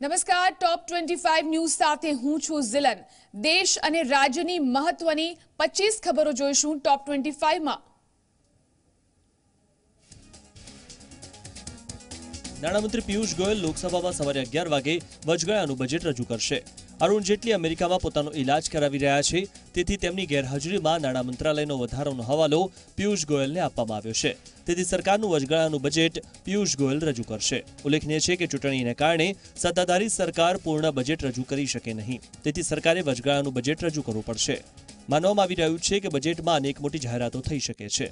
નમસ્કાર ટોપ 25 ન્યૂઝ સાથે હું છું ઝિલન। દેશ અને રાજ્યની મહત્વની 25 ખબરો જોઈશું ટોપ 25 માં। નાણામંત્રી પિયુષ ગોયલ લોકસભામાં સવારે 11 વાગે વચગાળાનું બજેટ રજૂ કરશે। અરુણ જેટલી અમેરિકામાં પોતાનો ઇલાજ કરાવી રહ્યા છે, તેથી તેમની ગેરહાજરીમાં નાણાં મંત્રાલયનો વધારાનો હવાલો પિયુષ ગોયલને આપવામાં આવ્યો છે। તેથી સરકારનું વચગાળાનું બજેટ પિયુષ ગોયલ રજૂ કરશે। ઉલ્લેખનીય છે કે ચૂંટણીને કારણે સત્તાધારી સરકાર પૂર્ણ બજેટ રજૂ કરી શકે નહીં, તેથી સરકારે વચગાળાનું બજેટ રજૂ કરવું પડશે। માનવામાં આવી રહ્યું છે કે બજેટમાં અનેક મોટી જાહેરાતો થઈ શકે છે।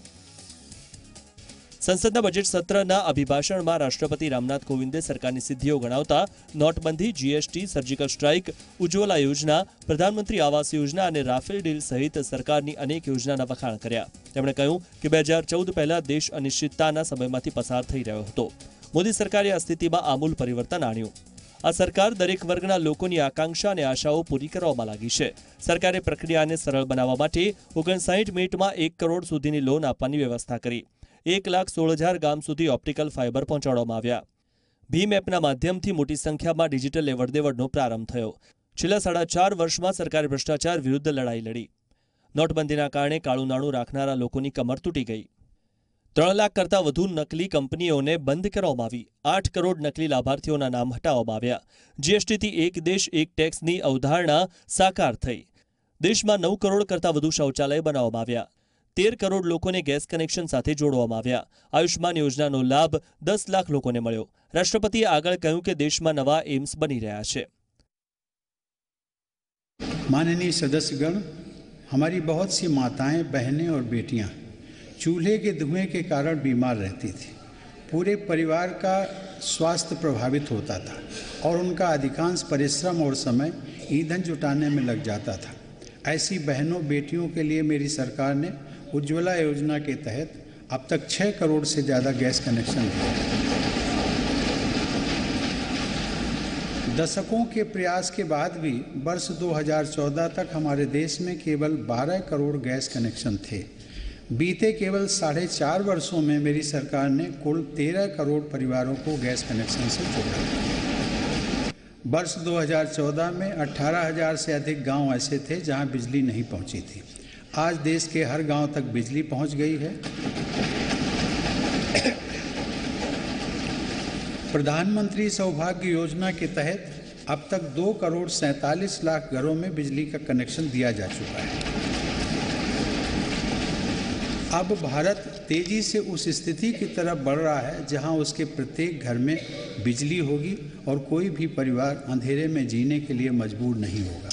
સંસદના બજેટ સત્રના અભિભાષણમાં રાષ્ટ્રપતિ રામનાથ કોવિંદે સરકારની સિદ્ધિઓ ગણાવતા નોટબંધી, જીએસટી, સર્જિકલ સ્ટ્રાઇક, ઉજ્જવલા યોજના, પ્રધાનમંત્રી આવાસ યોજના અને રાફેલ ડીલ સહિત સરકારની અનેક યોજનાના વખાણ કર્યા। તેમણે કહ્યું કે 2014 પહેલા દેશ અનિશ્ચિતતાના સમયમાંથી પસાર થઈ રહ્યો હતો। મોદી સરકારે આ સ્થિતિમાં આમૂલ પરિવર્તન આણ્યું। આ સરકાર દરેક વર્ગના લોકોની આકાંક્ષા અને આશાઓ પૂરી કરવામાં લાગી છે। સરકારે પ્રક્રિયાને સરળ બનાવવા માટે 59 મિનિટમાં 1 કરોડ સુધીની લોન આપવાની વ્યવસ્થા કરી। 1,16,000 ગામ સુધી ઓપ્ટિકલ ફાઇબર પહોંચાડવામાં આવ્યા। ભીમ એપના માધ્યમથી મોટી સંખ્યામાં ડિજિટલ લેવડદેવડનો પ્રારંભ થયો। છેલ્લા 4.5 વર્ષમાં સરકારે ભ્રષ્ટાચાર વિરુદ્ધ લડાઈ લડી। નોટબંધીના કારણે કાળું નાણું રાખનારા લોકોની કમર તૂટી ગઈ। 3 લાખ કરતાં વધુ નકલી કંપનીઓને બંધ કરવામાં આવી। 8 કરોડ નકલી લાભાર્થીઓના નામ હટાવવામાં આવ્યા। જીએસટીથી એક દેશ એક ટેક્સની અવધારણા સાકાર થઈ। દેશમાં 9 કરોડ કરતાં વધુ શૌચાલય બનાવવામાં આવ્યા। 13 કરોડ લોકોને ગેસ કનેક્શન સાથે જોડવામાં આવ્યા। આયુષ્માન યોજનાનો લાભ 10 લાખ લોકોને મળ્યો। રાષ્ટ્રપતિએ આગળ કહ્યું કે દેશમાં નવા એમ્સ બની રહ્યા છે। माननीय सदस्यगण, हमारी बहुत सी माताएं, बहनें और बेटियां चूल्हे के धुएं के कारण बीमार रहती थी। पूरे परिवार का स्वास्थ्य प्रभावित होता था और उनका अधिकांश परिश्रम और समय ईंधन जुटाने में लग जाता था। ऐसी बहनों बेटियों के लिए मेरी सरकार ने उज्ज्वला योजना के तहत अब तक 6 करोड़ से ज़्यादा गैस कनेक्शन दिए। दशकों के प्रयास के बाद भी वर्ष 2014 तक हमारे देश में केवल 12 करोड़ गैस कनेक्शन थे। बीते केवल 4.5 वर्षों में मेरी सरकार ने कुल 13 करोड़ परिवारों को गैस कनेक्शन से जोड़ा। वर्ष 2014 में 18,000 से अधिक गांव ऐसे थे जहां बिजली नहीं पहुंची थी। आज देश के हर गांव तक बिजली पहुंच गई है। प्रधानमंत्री सौभाग्य योजना के तहत अब तक 2 करोड़ 47 लाख घरों में बिजली का कनेक्शन दिया जा चुका है। अब भारत तेजी से उस स्थिति की तरफ बढ़ रहा है जहां उसके प्रत्येक घर में बिजली होगी और कोई भी परिवार अंधेरे में जीने के लिए मजबूर नहीं होगा।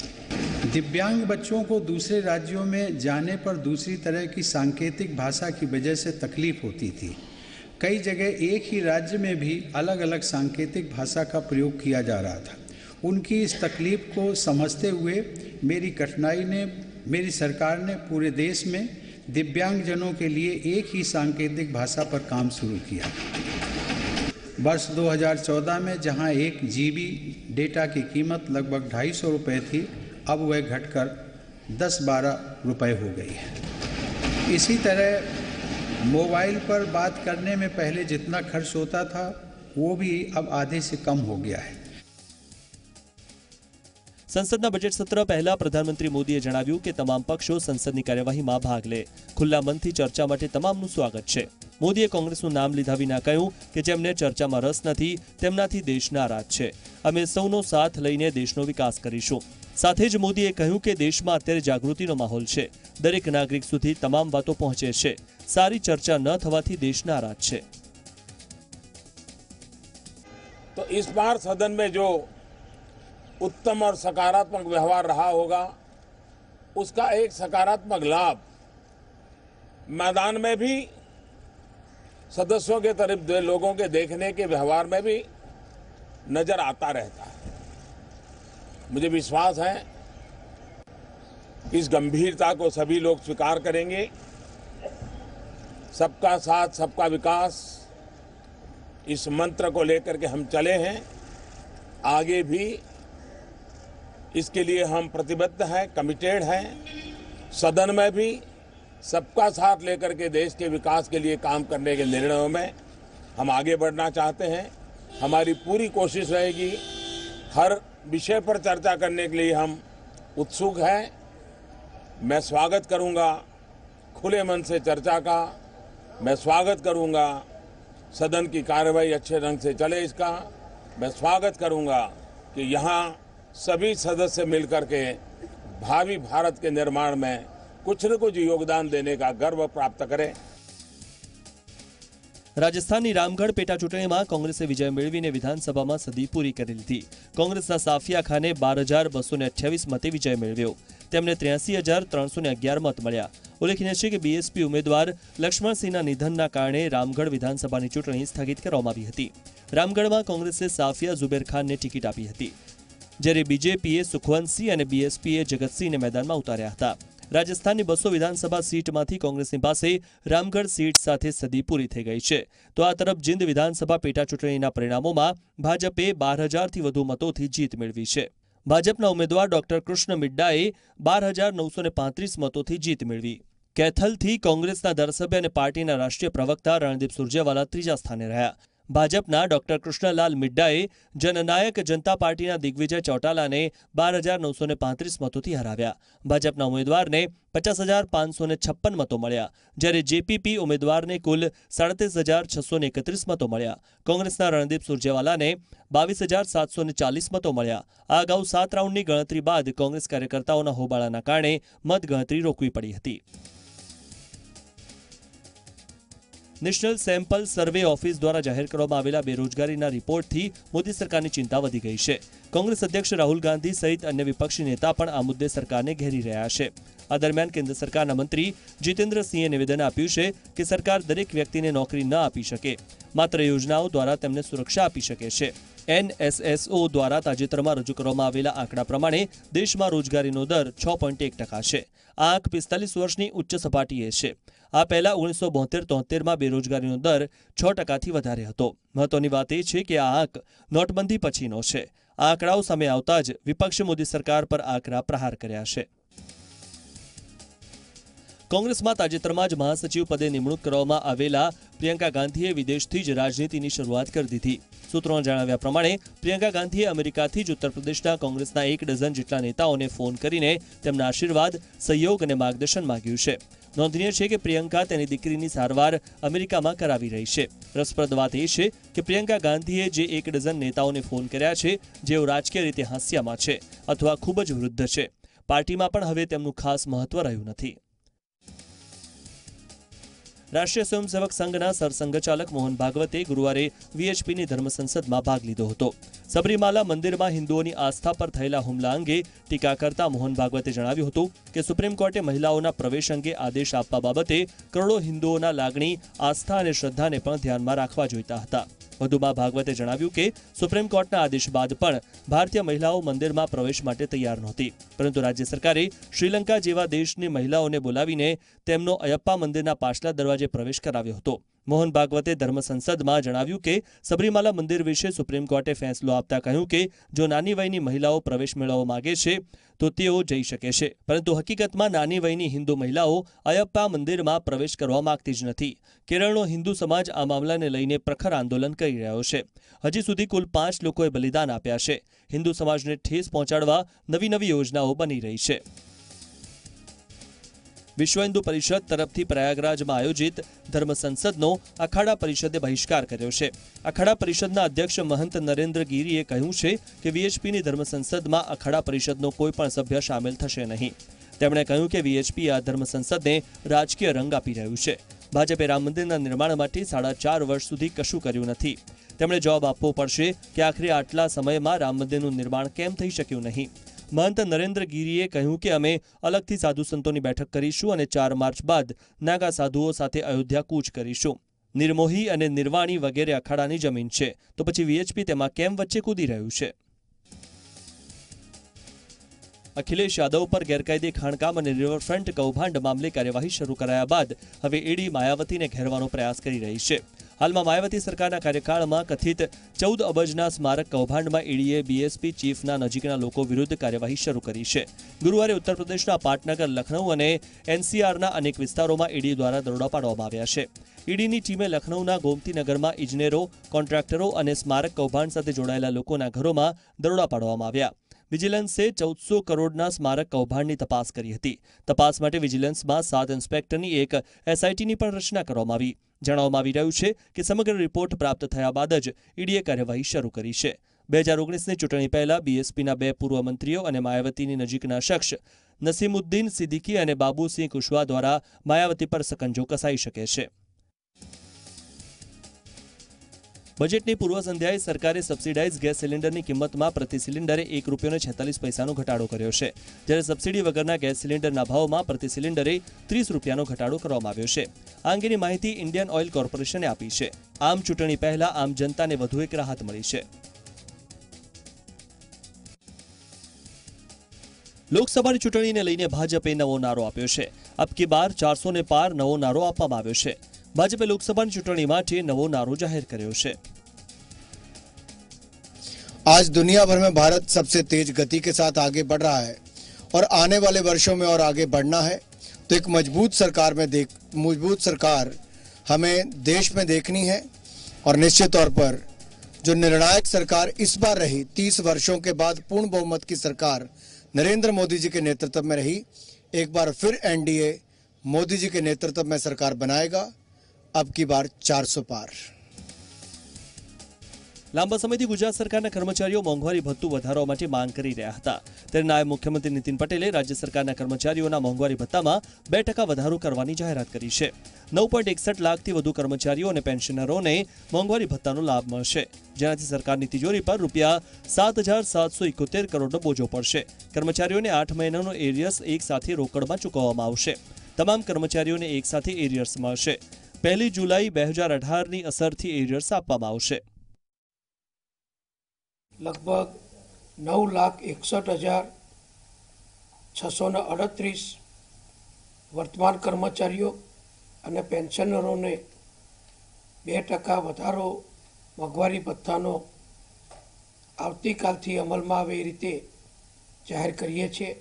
दिव्यांग बच्चों को दूसरे राज्यों में जाने पर दूसरी तरह की सांकेतिक भाषा की वजह से तकलीफ होती थी। कई जगह एक ही राज्य में भी अलग अलग सांकेतिक भाषा का प्रयोग किया जा रहा था। उनकी इस तकलीफ को समझते हुए मेरी सरकार ने पूरे देश में दिव्यांगजनों के लिए एक ही सांकेतिक भाषा पर काम शुरू किया। वर्ष 2014 में जहां 1 GB डेटा की कीमत लगभग 250 रुपये थी, अब वह घटकर 10-12 रुपये हो गई है। इसी तरह मोबाइल पर बात करने में पहले जितना खर्च होता था वो भी अब आधे से कम हो गया है। સંસદના બજેટ સત્ર પહેલા પ્રધાનમંત્રી મોદીએ જણાવ્યું કે તમામ પક્ષો સંસદની કાર્યવાહીમાં ભાગ લે। ખુલ્લા મનથી ચર્ચા માટે તમામનું સ્વાગત છે। મોદીએ કોંગ્રેસનું નામ લીધા વિના કહ્યું કે જેમને ચર્ચામાં રસ નથી તેમનાથી દેશ નારાજ છે। અમે સૌનો સાથ લઈને દેશનો વિકાસ કરીશું। સાથે જ મોદીએ કહ્યું કે દેશમાં અત્યારે જાગૃતિનો માહોલ છે। દરેક નાગરિક સુધી તમામ વાતો પહોંચે છે। સારી ચર્ચા ન થવાથી દેશ નારાજ છે। तो इस बार सदन में जो उत्तम और सकारात्मक व्यवहार रहा होगा, उसका एक सकारात्मक लाभ मैदान में भी सदस्यों के तरफ लोगों के देखने के व्यवहार में भी नजर आता रहता है। मुझे विश्वास है इस गंभीरता को सभी लोग स्वीकार करेंगे। सबका साथ सबका विकास, इस मंत्र को लेकर के हम चले हैं। आगे भी इसके लिए हम प्रतिबद्ध हैं, कमिटेड हैं। सदन में भी सबका साथ लेकर के देश के विकास के लिए काम करने के निर्णयों में हम आगे बढ़ना चाहते हैं। हमारी पूरी कोशिश रहेगी हर विषय पर चर्चा करने के लिए हम उत्सुक हैं। मैं स्वागत करूंगा खुले मन से चर्चा का। मैं स्वागत करूंगा सदन की कार्यवाही अच्छे ढंग से चले इसका। मैं स्वागत करूंगा कि यहाँ सभी सदस्य मिलकर के भावी भारत के निर्माण में कुछ न कुछ योगदान देने का गर्व प्राप्त करें। રાજસ્થાનની રામગઢ પેટા ચૂંટણીમાં કોંગ્રેસે વિજય મેળવીને વિધાનસભામાં સદી પૂરી કરી લીધી। કોંગ્રેસના સાફિયા ખાને 12,228 મતે વિજય મેળવ્યો। તેમને 83,311 મત મળ્યા। ઉલ્લેખનીય છે કે બીએસપી ઉમેદવાર લક્ષ્મણસિંહના નિધનના કારણે રામગઢ વિધાનસભાની ચૂંટણી સ્થગિત કરવામાં આવી હતી। રામગઢમાં કોંગ્રેસે સાફિયા ઝુબેર ખાનને ટિકિટ આપી હતી, જ્યારે બીજેપીએ સુખવંતસિંહ અને બીએસપીએ જગતસિંહને મેદાનમાં ઉતાર્યા હતા। રાજસ્થાનની 200 વિધાનસભા સીટમાંથી કોંગ્રેસની પાસે રામગઢ સીટ સાથે સદી પૂરી થઈ ગઈ છે। તો આ તરફ જીંદ વિધાનસભા પેટા ચૂંટણીના પરિણામોમાં ભાજપે 12,000થી વધુ મતોથી જીત મેળવી છે। ભાજપના ઉમેદવાર ડોક્ટર કૃષ્ણ મિડ્ડાએ 12,935 મતોથી જીત મેળવી। કેથલથી કોંગ્રેસના ધારાસભ્ય અને પાર્ટીના રાષ્ટ્રીય પ્રવક્તા રણદીપ સુરજેવાલા ત્રીજા સ્થાને રહ્યા। ભાજપના ડોક્ટર કૃષ્ણલાલ મિડ્ડાએ જનનાયક જનતા પાર્ટીના દિગ્વિજય ચૌટાલાને 12,935 મતોથી હરાવ્યા। ભાજપના ઉમેદવારને 50,556 મતો મળ્યા, જ્યારે જેપીપી ઉમેદવારને કુલ 37,631 મતો મળ્યા। કોંગ્રેસના રણદીપ સુરજેવાલાને 22,740 મતો મળ્યા। આ અગાઉ 7 રાઉન્ડની ગણતરી બાદ કોંગ્રેસ કાર્યકર્તાઓના હોબાળાના કારણે મતગણતરી રોકવી પડી હતી। નેશનલ સેમ્પલ સર્વે ઓફિસ દ્વારા જાહેર કરવામાં આવેલા બેરોજગારીના રિપોર્ટથી મોદી સરકારની ચિંતા વધી ગઈ છે। કોંગ્રેસ અધ્યક્ષ રાહુલ ગાંધી સહિત અન્ય વિપક્ષી નેતા પણ આ મુદ્દે સરકારને ઘેરી રહ્યા છે। આ દરમિયાન કેન્દ્ર સરકારના મંત્રી જીતેન્દ્રસિંહે નિવેદન આપ્યું છે કે સરકાર દરેક વ્યક્તિને નોકરી ન આપી શકે, માત્ર યોજનાઓ દ્વારા તેમને સુરક્ષા આપી શકે છે। NSSO દ્વારા તાજેતરમાં રજૂ કરવામાં આવેલા આંકડા પ્રમાણે દેશમાં રોજગારીનો દર 6.1% છે। આ આંક 45 વર્ષની ઉચ્ચ સપાટીએ છે। આ પહેલા 1972-73માં બેરોજગારીનો દર 6%થી વધારે હતો। મહત્વની વાત એ છે કે આ આંક નોટબંધી પછીનો છે। આ આંકડાઓ સામે આવતા જ વિપક્ષે મોદી સરકાર પર આકરા પ્રહાર કર્યા છે। કોંગ્રેસમાં તાજેતરમાં જ મહાસચિવ પદે નિમણૂક કરવામાં આવેલા પ્રિયંકા ગાંધીએ વિદેશથી જ રાજનીતિની શરૂઆત કરી દીધી। સૂત્રોના જણાવ્યા પ્રમાણે પ્રિયંકા ગાંધીએ અમેરિકાથી જ ઉત્તર પ્રદેશના કોંગ્રેસના 1 ડઝન જેટલા નેતાઓને ફોન કરીને તેમના આશીર્વાદ, સહયોગ અને માર્ગદર્શન માંગ્યું છે। નોંધનીય છે કે પ્રિયંકા તેની દીકરીની સારવાર અમેરિકામાં કરાવી રહી છે। રસપ્રદ વાત એ છે કે પ્રિયંકા ગાંધીએ જે 1 ડઝન નેતાઓને ફોન કર્યા છે જેઓ રાજકીય રીતે હાસ્યામાં છે અથવા ખૂબ જ વૃદ્ધ છે, પાર્ટીમાં પણ હવે તેમનું ખાસ મહત્વ રહ્યું નથી। રાષ્ટ્રીય સ્વયંસેવક સંઘના સરસંઘચાલક મોહન ભાગવતે ગુરુવારે વીએચપીની ધર્મસંસદમાં ભાગ લીધો હતો। સબરીમાલા મંદિરમાં હિન્દુઓની આસ્થા પર થયેલા હુમલા અંગે ટીકા કરતા મોહન ભાગવતે જણાવ્યું હતું કે સુપ્રીમ કોર્ટે મહિલાઓના પ્રવેશ અંગે આદેશ આપવા બાબતે કરોડો હિન્દુઓના લાગણી, આસ્થા અને શ્રદ્ધાને પણ ધ્યાનમાં રાખવા જોઈતા હતા। વધુમાં ભાગવતે જણાવ્યું કે સુપ્રીમ કોર્ટના આદેશ બાદ પણ ભારતીય મહિલાઓ મંદિરમાં પ્રવેશ માટે તૈયાર નહોતી, પરંતુ રાજ્ય સરકારે શ્રીલંકા જેવા દેશની મહિલાઓને બોલાવીને તેમનો અયપ્પા મંદિરના પાછલા દરવાજે પ્રવેશ કરાવ્યો હતો। મોહન ભાગવતે ધર્મસંસદમાં જણાવ્યું કે સબરીમાલા મંદિર વિશે સુપ્રીમ કોર્ટે ફેંસલો આપતા કહ્યું કે જો નાની વયની મહિલાઓ પ્રવેશ મેળવવા માંગે છે તો તેઓ જઈ શકે છે, પરંતુ હકીકતમાં નાની વયની હિન્દુ મહિલાઓ અયપ્પા મંદિરમાં પ્રવેશ કરવા માંગતી જ નથી। કેરળનો હિન્દુ સમાજ આ મામલાને લઈને પ્રખર આંદોલન કરી રહ્યો છે। હજી સુધી કુલ 5 લોકોએ બલિદાન આપ્યા છે। હિન્દુ સમાજને ઠેસ પહોંચાડવા નવી યોજનાઓ બની રહી છે। વિશ્વ હિન્દુ પરિષદ તરફથી પ્રયાગરાજમાં આયોજિત ધર્મસંસદનો અખાડા પરિષદે બહિષ્કાર કર્યો છે। અખાડા પરિષદના અધ્યક્ષ મહંત નરેન્દ્ર ગીરીએ કહ્યું છે કે વીએચપીની ધર્મસંસદમાં અખાડા પરિષદનો કોઈ પણ સભ્ય સામેલ થશે નહીં। તેમણે કહ્યું કે વીએચપી આ ધર્મસંસદને રાજકીય રંગ આપી રહ્યું છે। ભાજપે રામ મંદિરના નિર્માણ માટે 4.5 વર્ષ સુધી કશું કર્યું નથી। તેમણે જવાબ આપવો પડશે કે આખરે આટલા સમયમાં રામ મંદિરનું નિર્માણ કેમ થઈ શક્યું નહીં। महंत नरेंद्र गिरीए કહ્યું કે અમે અલગથી સાધુ સંતોની બેઠક કરીશું અને 4 માર્ચ બાદ નાગા સાધુઓ સાથે અયોધ્યા કૂચ કરીશું। નિર્મોહી અને નિર્વાણી વગેરે અખાડાની જમીન છે, તો પછી વીએચપી તેમાં કેમ વચ્ચે કૂદી રહ્યું છે? अखिलेश यादव पर गैरकायदे खाणकाम और रिवरफ्रंट कौभांड मामले कार्यवाही शुरू कराया बाद हवे ईडी मायावती ने घेरवानो प्रयास करी रही है। હાલમાં માયાવતી સરકારના કાર્યકાળમાં કથિત 14 અબજના સ્મારક કૌભાંડમાં ઈડીએ બીએસપી ચીફના નજીકના લોકો વિરુદ્ધ કાર્યવાહી શરૂ કરી છે. ગુરુવારે ઉત્તર પ્રદેશના પાટનગર, લખનઉ અને એનસીઆરના અનેક વિસ્તારોમાં ઈડી દ્વારા દરોડા પાડવામાં આવ્યા છે. ઈડીની ટીમે લખનઉના ગોમતીનગરમાં ઇજનેરો, કોન્ટ્રાક્ટરો અને સ્મારક કૌભાંડ સાથે જોડાયેલા લોકોના ઘરોમાં દરોડા પાડવામાં આવ્યા. વિજિલન્સે 1400 કરોડના સ્મારક કૌભાંડની તપાસ કરી હતી. તપાસ માટે વિજિલન્સમાં 7 ઇન્સ્પેક્ટરની એક એસઆઈટીની પણ રચના કરવામાં આવી. જણાવવામાં આવી રહ્યું છે કે સમગ્ર રિપોર્ટ પ્રાપ્ત થયા બાદ જ ઈડીએ કાર્યવાહી શરૂ કરી છે. 2019ની ચૂંટણી પહેલા બીએસપીના 2 પૂર્વ મંત્રીઓ અને માયાવતીની નજીકના શખ્સ નસીમુદ્દીન સિદ્દીકી અને બાબુસિંહ કુશવાહ દ્વારા માયાવતી પર સકંજો કસાઈ શકે છે. બજેટની પૂર્વ સંધ્યાએ સરકારે સબસિડાઇઝ ગેસ સિલિન્ડરની કિંમતમાં પ્રતિ સિલિન્ડરે ₹1.46 ઘટાડો કર્યો છે, જ્યારે સબસિડી વગરના ગેસ સિલિન્ડરના ભાવમાં પ્રતિ સિલિન્ડરે ₹30નો ઘટાડો કરવામાં આવ્યો છે. આ અંગેની માહિતી ઇન્ડિયન ઓઇલ કોર્પોરેશને આપી છે. આમ ચૂંટણી પહેલા આમ જનતાને વધુ એક રાહત મળી છે. લોકસભાની ચૂંટણીને લઈને ભાજપે નવો નારો આપ્યો છે. અબકી બાર 400 ને પાર નવો નારો આપવામાં આવ્યો છે. भाजपा लोकसभा चुनाव માટે નવો નારો જાહેર કર્યો છે. आज दुनिया भर में भारत सबसे तेज गति के साथ आगे बढ़ रहा है और आने वाले वर्षों में और आगे बढ़ना है, तो एक मजबूत सरकार हमें देश में देखनी है. और निश्चित तौर पर जो निर्णायक सरकार इस बार रही, 30 वर्षों के बाद पूर्ण बहुमत की सरकार नरेंद्र मोदी जी के नेतृत्व में रही, एक बार फिर एनडीए मोदी जी के नेतृत्व में सरकार बनाएगा. अब की बार 400 पार. લાંબા સમયથી ગુજરાત સરકારના કર્મચારીઓ મોંઘવારી ભથ્થું વધારવા માટે માંગ કરી રહ્યા હતા. ત્યારે નાયબ મુખ્યમંત્રી નીતિન પટેલે રાજ્ય સરકારના કર્મચારીઓના મોંઘવારી ભથ્થામાં 2% વધારો કરવાની જાહેરાત કરી છે. 9.61 લાખથી વધુ કર્મચારીઓ અને પેન્શનરોને મોંઘવારી ભથ્થાનો લાભ મળશે, જેનાથી સરકારની તિજોરી પર ₹7,771 કરોડનો બોજો પડશે. કર્મચારીઓને 8 મહિનાનો એરિયર્સ એક સાથે રોકડમાં ચૂકવવામાં આવશે. તમામ કર્મચારીઓને એક સાથે એરિયર્સ મળશે. 1 જુલાઈ 2018ની અસરથી એરિયર્સ આપવામાં આવશે. लगभग 9,61,638 वर्तमान कर्मचारीओ અને પેન્શનરોને 2% વધારો મોંઘવારી ભથ્થાનો આવતીકાલથી અમલમાં આવે એ રીતે જાહેર કરીએ છીએ.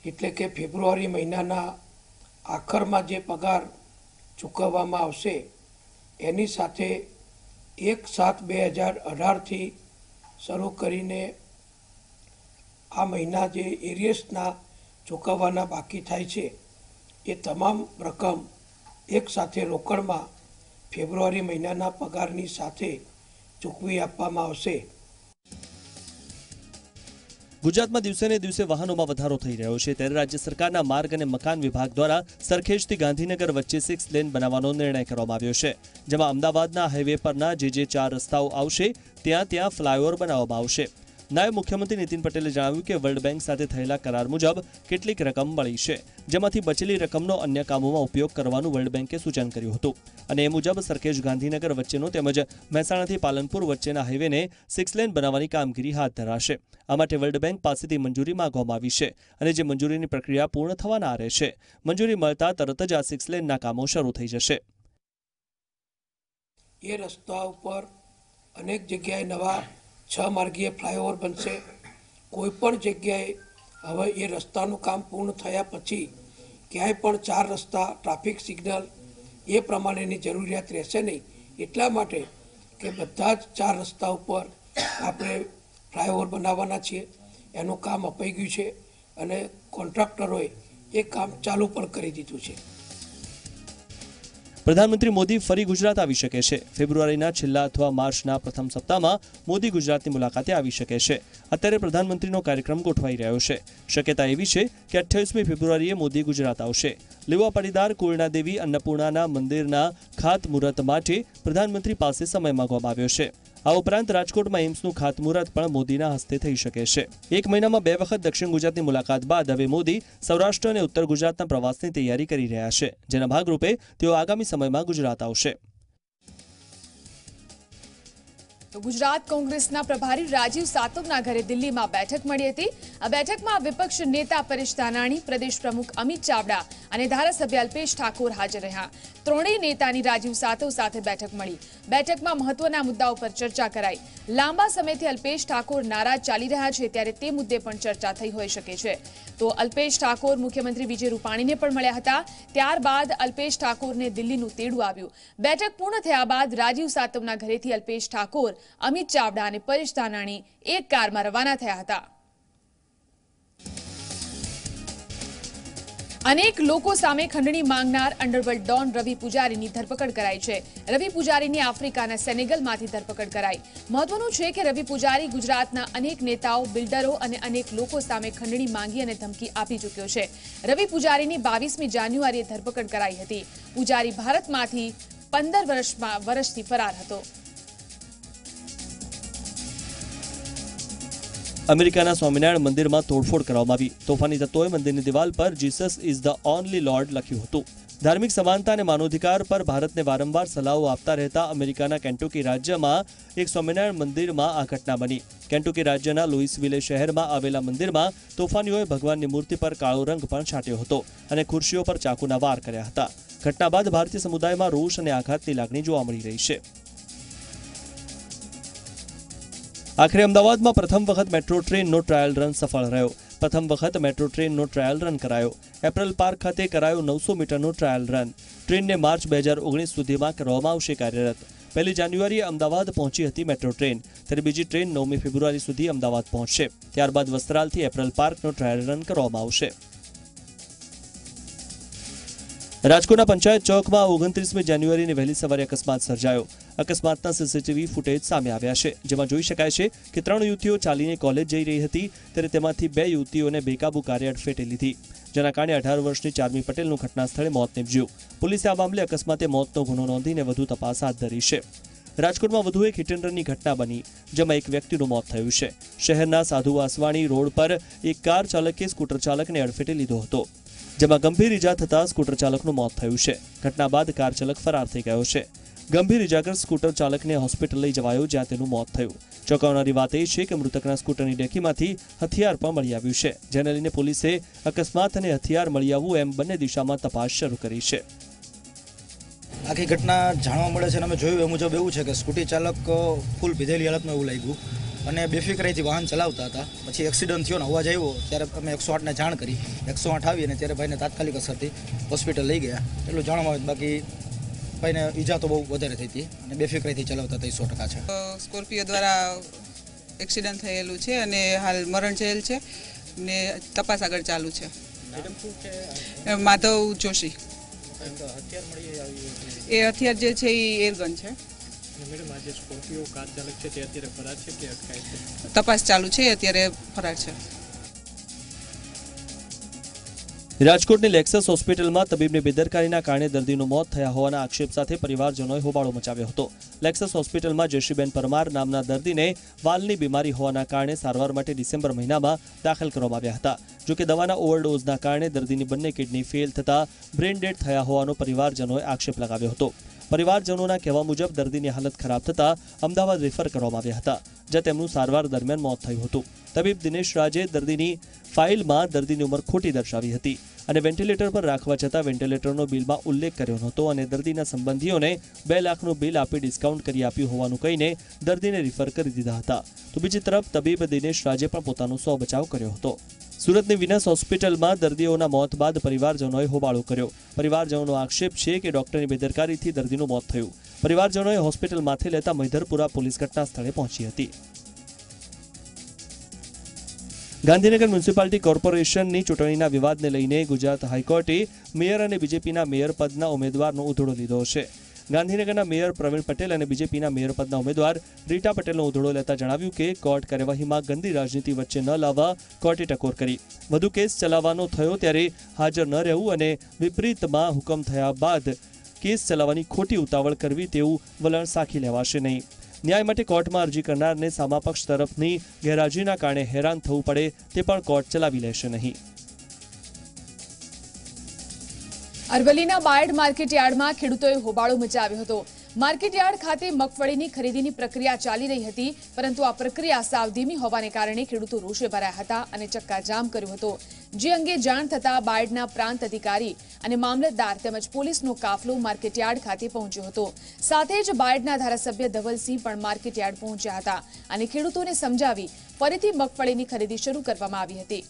એટલે કે ફેબ્રુઆરી મહિનાના આખરમાં જે પગાર ચૂકવવામાં આવશે એની સાથે 1/7/2018થી શરૂ કરીને આ મહિના જે એરિયર્સના ચૂકવવાના બાકી થાય છે એ તમામ રકમ એક સાથે રોકડમાં ફેબ્રુઆરી મહિનાના પગારની સાથે ચૂકવી આપવામાં આવશે. ગુજરાતમાં દિવસે ને દિવસે વાહનોમાં વધારો થઈ રહ્યો છે, ત્યારે રાજ્ય સરકારના માર્ગ અને મકાન વિભાગ દ્વારા સરખેજથી ગાંધીનગર વચ્ચે 6 લેન બનાવવાનો નિર્ણય કરવામાં આવ્યો છે, જેમાં અમદાવાદના હાઈવે પરના જે 4 રસ્તાઓ આવશે ત્યાં ફ્લાયઓવર બનાવવામાં આવશે. નાયબ મુખ્યમંત્રી નીતિન પટેલે જણાવ્યું કે વર્લ્ડ બેંક સાથે થયેલા કરાર મુજબ કેટલીક રકમ મળી છે, જેમાંથી બચેલી રકમનો અન્ય કામોમાં ઉપયોગ કરવાનું વર્લ્ડ બેંકે સૂચન કર્યું હતું, અને એ મુજબ સરખેજ ગાંધીનગર વચ્ચેનો તેમજ મહેસાણાથી પાલનપુર વચ્ચેના હાઈવેને 6 લેન બનાવવાની કામગીરી હાથ ધરાશે. આ માટે વર્લ્ડ બેંક પાસેથી મંજૂરી માંગવામાં આવી છે, અને જે મંજૂરીની પ્રક્રિયા પૂર્ણ થવાના આરે છે. મંજૂરી મળતા તરત જ આ 6 લેનના કામો શરૂ થઈ જશે. એ રસ્તા ઉપર અનેક જગ્યાએ નવા 6 માર્ગીય ફ્લાયઓવર બનશે. કોઈપણ જગ્યાએ હવે એ રસ્તાનું કામ પૂર્ણ થયા પછી ક્યાંય પણ 4 રસ્તા, ટ્રાફિક સિગ્નલ એ પ્રમાણેની જરૂરિયાત રહેશે નહીં. એટલા માટે કે બધા જ 4 રસ્તા ઉપર આપણે ફ્લાયઓવર બનાવવાના છીએ. એનું કામ અપાઈ ગયું છે અને કોન્ટ્રાક્ટરોએ એ કામ ચાલુ પણ કરી દીધું છે. પ્રધાનમંત્રી મોદી ફરી ગુજરાત આવી શકે છે. ફેબ્રુઆરીના છેલ્લા અથવા માર્ચના પ્રથમ સપ્તાહમાં મોદી ગુજરાતની મુલાકાતે આવી શકે છે. અત્યારે પ્રધાનમંત્રીનો કાર્યક્રમ ગોઠવાઈ રહ્યો છે. શક્યતા એવી છે કે 28મી ફેબ્રુઆરીએ મોદી ગુજરાત આવશે. લેવા પાટીદાર કુરણાદેવી અન્નપૂર્ણાના મંદિરના ખાતમુહૂર્ત માટે પ્રધાનમંત્રી પાસે સમય માંગવામાં આવ્યો છે. આ ઉપરાંત રાજકોટમાં એમ્સનું ખાતમુહૂર્ત પણ મોદીના હસ્તે થઈ શકે છે. 1 મહિનામાં 2 વખત દક્ષિણ ગુજરાતની મુલાકાત બાદ હવે મોદી સૌરાષ્ટ્ર અને ઉત્તર ગુજરાતના પ્રવાસની તૈયારી કરી રહ્યા છે, જેના ભાગરૂપે તેઓ આગામી સમયમાં ગુજરાત આવશે. તો ગુજરાત કોંગ્રેસના પ્રભારી રાજીવ સાતવના ઘરે દિલ્હીમાં બેઠક મળી હતી। આ બેઠકમાં વિપક્ષ નેતા પરેશ ધાનાણી, પ્રદેશ પ્રમુખ અમિત ચાવડા અને ધારાસભ્ય અલ્પેશ ઠાકોર હાજર રહ્યા। ત્રણેય નેતાની રાજીવ સાતવ સાથે બેઠક મળી। બેઠકમાં મહત્વના મુદ્દાઓ પર ચર્ચા કરાઈ। લાંબા સમયથી અલ્પેશ ઠાકોર નારાજ ચાલી રહ્યા છે ત્યારે તે મુદ્દે પણ ચર્ચા થઈ હોઈ શકે છે। તો અલ્પેશ ઠાકોર મુખ્યમંત્રી વિજય રૂપાણીને પણ મળ્યા હતા। ત્યારબાદ અલ્પેશ ઠાકોરને દિલ્હીનું તેડું આવ્યું। બેઠક પૂર્ણ થયા બાદ રાજીવ સાતવના ઘરેથી અલ્પેશ ઠાકોર, અમિત ચાવડા અને પરેશ ધાનાણી એક કારમાં રવાના થયા હતા। અનેક લોકો સામે ખંડણી માંગનાર અંડરવર્લ્ડ ડોન રવિ પૂજારીની ધરપકડ કરાઈ છે। રવિ પૂજારીની આફ્રિકાના સેનેગલમાંથી ધરપકડ કરાઈ। મહત્વનું છે કે રવિ પૂજારી ગુજરાતના અનેક નેતાઓ, બિલ્ડરો અને અનેક લોકો સામે ખંડણી માંગી અને ધમકી આપી ચૂક્યો છે। રવિ પૂજારીની 22મી જાન્યુઆરીએ ધરપકડ કરાઈ હતી। પૂજારી ભારતમાંથી 15 વર્ષથી ફરાર હતો। અમેરિકાના સ્વામિનારાયણ મંદિરમાં તોડફોડ કરવામાં આવી। તોફાની તત્વોએ મંદિરની દિવાલ પર Jesus is the only lord લખ્યું હતું। ધાર્મિક સમાનતા અને માનવાધિકાર પર ભારતને વારંવાર સલાહો આપતા રહેતા અમેરિકાના કેન્ટુકી રાજ્યમાં એક સ્વામિનારાયણ મંદિરમાં આ ઘટના બની। કેન્ટુકી રાજ્યના લુઇસવિલે શહેરમાં આવેલા મંદિરમાં તોફાનીઓએ ભગવાનની મૂર્તિ પર કાળો રંગ પણ છાંટ્યો હતો અને ખુરશીઓ પર ચાકુના વાર કર્યા હતા। ઘટના બાદ ભારતીય સમુદાયમાં રોષ અને આઘાતની લાગણી જોવા મળી રહી છે। આખરે અમદાવાદમાં પ્રથમ વખત મેટ્રો ટ્રેનનો ટ્રાયલ રન સફળ રહ્યો। પ્રથમ વખત મેટ્રો ટ્રેનનો ટ્રાયલ રન કરાયો। એપ્રલ પાર્ક ખાતે કરાયો 900 મીટરનો ટ્રાયલ રન। ટ્રેનને માર્ચ 2019 સુધીમાં કરવામાં આવશે કાર્યરત। 1 જાન્યુઆરીએ અમદાવાદ પહોંચી હતી મેટ્રો ટ્રેન, ત્યારે બીજી ટ્રેન 9મી ફેબ્રુઆરી સુધી અમદાવાદ પહોંચશે। ત્યારબાદ વસ્ત્રાલથી એપ્રલ પાર્કનો ટ્રાયલ રન કરવામાં આવશે। રાજકોટના પંચાયત ચોકમાં 29મી જાન્યુઆરીની વહેલી સવારે અકસ્માત સર્જાયો। અકસ્માતના સીસીટીવી ફૂટેજ સામે આવ્યા છે, જેમાં જોઈ શકાય છે કે 3 યુવતીઓ ચાલીને કોલેજ જઈ રહી હતી, ત્યારે તેમાંથી 2 યુવતીઓને બેકાબુ કારે અડફેટે લીધી, જેના કારણે 18 વર્ષની ચાર્મી પટેલનું ઘટના સ્થળે મોત નીપજ્યું। પોલીસે આ મામલે અકસ્માતે મોતનો ગુનો નોંધીને વધુ તપાસ હાથ ધરી છે। રાજકોટમાં વધુ એક હિટ એન્ડ રનની ઘટના બની, જેમાં એક વ્યક્તિનું મોત થયું છે। શહેરના સાધુ વાસવાણી રોડ પર એક કાર ચાલકે સ્કૂટર ચાલકને અડફેટે લીધો હતો, જેમાં ગંભીર ઈજા થતાં સ્કૂટર ચાલકનું મોત થયું છે। ઘટના બાદ કાર ચાલક ફરાર થઈ ગયો છે। ગંભીર ઈજાગ્રસ્ત સ્કૂટર ચાલકને હોસ્પિટલ લઈ જવાયો, જ્યાં તેનું મોત થયું। ચોંકાવનારી વાત એ છે કે મૃતકના સ્કૂટરની ડેકીમાંથી હથિયાર પણ મળી આવ્યું છે, જેને લઈને પોલીસે અકસ્માત અને હથિયાર મળી આવવું એમ બંને દિશામાં તપાસ શરૂ કરી છે। આખી ઘટના જાણવા મળે છે અને અમે જોયું એ મુજબ એવું છે કે સ્કૂટી ચાલક ફૂલ પીધેલી હાલતમાં એવું લાગ્યું અને બેફિકરાઈથી વાહન ચલાવતા હતા। પછી એક્સિડન્ટ થયો ને અવાજ આવ્યો ત્યારે અમે 108ને જાણ કરી। 108 આવી અને ત્યારે ભાઈને તાત્કાલિક અસરથી હોસ્પિટલ લઈ ગયા, એટલું જાણવા આવે। બાકી ભાઈને ઈજા તો બહુ વધારે થઈ હતી અને બેફિકરાઈથી ચલાવતા હતા, 100% છે। સ્કોર્પિયો દ્વારા એક્સિડન્ટ થયેલું છે અને હાલ મરણ થયેલ છે ને તપાસ આગળ ચાલુ છે। માધવ જોશી એ હથિયાર જે છે એ એરગન છે। તપાસ ચાલુ છે, અત્યારે ફરાર છે। રાજકોટની લેક્સસ હોસ્પિટલમાં તબીબની બેદરકારીના કારણે દર્દીનું મોત થયા હોવાના આક્ષેપ સાથે પરિવારજનોએ હોબાળો મચાવ્યો હતો। લેક્સસ હોસ્પિટલમાં જયશ્રીબેન પરમાર નામના દર્દીને વાલની બીમારી હોવાના કારણે સારવાર માટે ડિસેમ્બર મહિનામાં દાખલ કરવામાં આવ્યા હતા। જોકે દવાના ઓવરડોઝના કારણે દર્દીની બંને કિડની ફેલ થતા બ્રેન ડેડ થયા હોવાનો પરિવારજનોએ આક્ષેપ લગાવ્યો હતો। પરિવારજનોના કહેવા મુજબ દર્દીની હાલત ખરાબ થતા અમદાવાદ રેફર કરવામાં આવ્યા હતા, જ્યાં તેમનું સારવાર દરમિયાન મોત થયું હતું। તબીબ દિનેશ રાજે દર્દીની ફાઇલમાં દર્દીની ઉંમર ખોટી દર્શાવી હતી અને વેન્ટિલેટર પર રાખવા છતાં વેન્ટિલેટરનો બિલમાં ઉલ્લેખ કર્યો નહોતો અને દર્દીના સંબંધીઓને 2 લાખનું બિલ આપી ડિસ્કાઉન્ટ કરી આપ્યું હોવાનું કહીને દર્દીને રિફર કરી દીધા હતા। તો બીજી તરફ તબીબ દિનેશ રાજે પણ પોતાનો સો બચાવ કર્યો હતો। સુરતની વિનસ હોસ્પિટલમાં દર્દીઓના મોત બાદ પરિવારજનોએ હોબાળો કર્યો। પરિવારજનોનો આક્ષેપ છે કે ડોક્ટરની બેદરકારીથી દર્દીનું મોત થયું। પરિવારજનોએ હોસ્પિટલ માથે લેતા મહિધરપુરા પોલીસ ઘટના સ્થળે પહોંચી હતી। ગાંધીનગર મ્યુનિસિપાલિટી કોર્પોરેશનની ચૂંટણીના વિવાદને લઈને ગુજરાત હાઈકોર્ટે મેયર અને બીજેપીના મેયર પદના ઉમેદવારનો ઉધડો લીધો છે। ગાંધીનગરના મેયર પ્રવીણ પટેલ અને બીજેપીના મેયર પદના ઉમેદવાર રીટા પટેલનો ઉધડો લેતા જણાવ્યું કે કોર્ટ કાર્યવાહીમાં ગંદી રાજનીતિ વચ્ચે ન લાવવા કોર્ટે ટકોર કરી। વધુ કેસ ચલાવવાનો થયો ત્યારે હાજર ન રહેવું અને વિપરીતમાં હુકમ થયા બાદ કેસ ચલાવવાની ખોટી ઉતાવળ કરવી તેવું વલણ સાખી લેવાશે નહીં। ન્યાય માટે કોર્ટમાં અરજી કરનારને સામાપક્ષ તરફની ગેરહાજરીના કારણે હેરાન થવું પડે તે પણ કોર્ટ ચલાવી લેશે નહીં। અરવલ્લીના બાયડ માર્કેટયાર્ડમાં ખેડૂતોએ હોબાળો મચાવ્યો હતો। માર્કેટયાર્ડ ખાતે મગફળીની ખરીદીની પ્રક્રિયા ચાલી રહી હતી, પરંતુ આ પ્રક્રિયા સાવ ધીમી હોવાને કારણે ખેડૂતો રોષે ભરાયા હતા અને ચક્કાજામ કર્યો હતો। જે અંગે જાણ થતાં બાયડના પ્રાંત અધિકારી અને મામલતદાર તેમજ પોલીસનો કાફલો માર્કેટયાર્ડ ખાતે પહોંચ્યો હતો। સાથે જ બાયડના ધારાસભ્ય ધવલસિંહ પણ માર્કેટયાર્ડ પહોંચ્યા હતા અને ખેડૂતોને સમજાવી ફરીથી મગફળીની ખરીદી શરૂ કરવામાં આવી હતી।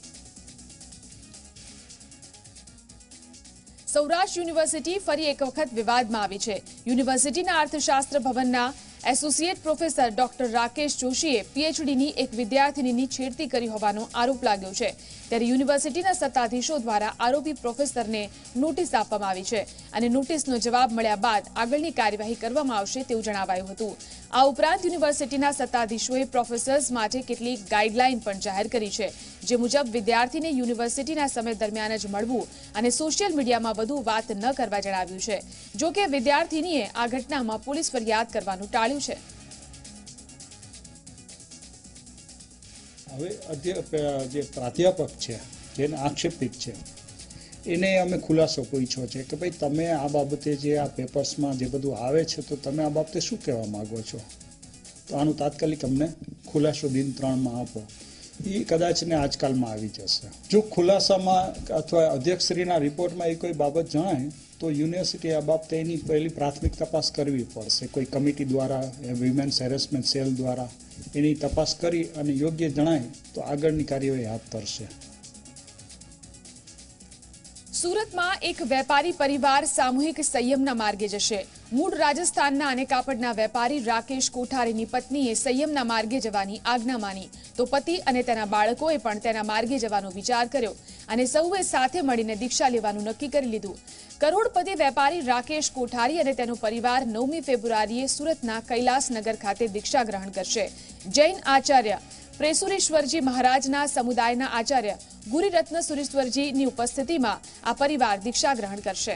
સૌરાષ્ટ્ર યુનિવર્સિટી ફરી એક વખત વિવાદમાં આવી છે। યુનિવર્સિટીના અર્થશાસ્ત્ર ભવનના એસોસિએટ પ્રોફેસર ડોક્ટર રાકેશ જોશીએ પીએચડીની એક વિદ્યાર્થિનીની છેડતી કરી હોવાનો આરોપ લાગ્યો છે। ત્યારે યુનિવર્સિટીના સત્તાધીશો દ્વારા આરોપી પ્રોફેસરને નોટિસ આપવામાં આવી છે અને નોટિસનો જવાબ મળ્યા બાદ આગળની કાર્યવાહી કરવામાં આવશે તેવું જણાવાયું હતું। આ ઉપરાંત યુનિવર્સિટીના સત્તાધીશોએ પ્રોફેસર્સ માટે કેટલીક ગાઈડલાઈન પણ જાહેર કરી છે, જે મુજબ વિદ્યાર્થીને યુનિવર્સિટીના સમય દરમિયાન જ મળવું અને સોશિયલ મીડિયામાં વધુ વાત ન કરવા જણાવ્યું છે। જો કે વિદ્યાર્થીનીએ આ ઘટનામાં પોલીસ ફરિયાદ કરવાનું ટાળ્યું છે। હવે જે પ્રાધ્યાપક છે, જેને આક્ષેપિત છે, એને અમે ખુલાસો પૂછ્યો છે કે ભાઈ તમે આ બાબતે જે આ પેપર્સમાં જે બધું આવે છે તો તમે આ બાબતે શું કહેવા માગો છો, તો આનું તાત્કાલિક અમને ખુલાસો દિન 3માં આપો। એ કદાચ ને આજકાલમાં આવી જશે। જો ખુલાસામાં અથવા અધ્યક્ષશ્રીના રિપોર્ટમાં એ કોઈ બાબત જણાય તો યુનિવર્સિટી આ બાબતે એની પહેલી પ્રાથમિક તપાસ કરવી પડશે। કોઈ કમિટી દ્વારા, વિમેન્સ હેરેસમેન્ટ સેલ દ્વારા એની તપાસ કરી અને યોગ્ય જણાય તો આગળની કાર્યવાહી હાથ ધરશે। સુરતમાં એક વેપારી પરિવાર સામૂહિક સંયમના માર્ગે જશે। મૂળ રાજસ્થાનના અને કાપડના વેપારી રાકેશ કોઠારીની પત્નીએ સંયમના માર્ગે જવાની આજ્ઞા માની તો પતિ અને તેના બાળકોએ પણ તેના માર્ગે જવાનો વિચાર કર્યો અને સૌએ સાથે મળીને દીક્ષા લેવાનું નક્કી કરી લીધું। કરોડપતિ વેપારી રાકેશ કોઠારી અને તેનો પરિવાર 9મી ફેબ્રુઆરીએ સુરતના કૈલાસનગર ખાતે દીક્ષા ગ્રહણ કરશે। જૈન આચાર્ય પ્રેસુરેશ્વરજી મહારાજના સમુદાયના આચાર્ય ગુરુરત્ન સુરેશ્વરજીની ઉપસ્થિતિમાં આ પરિવાર દીક્ષા ગ્રહણ કરશે।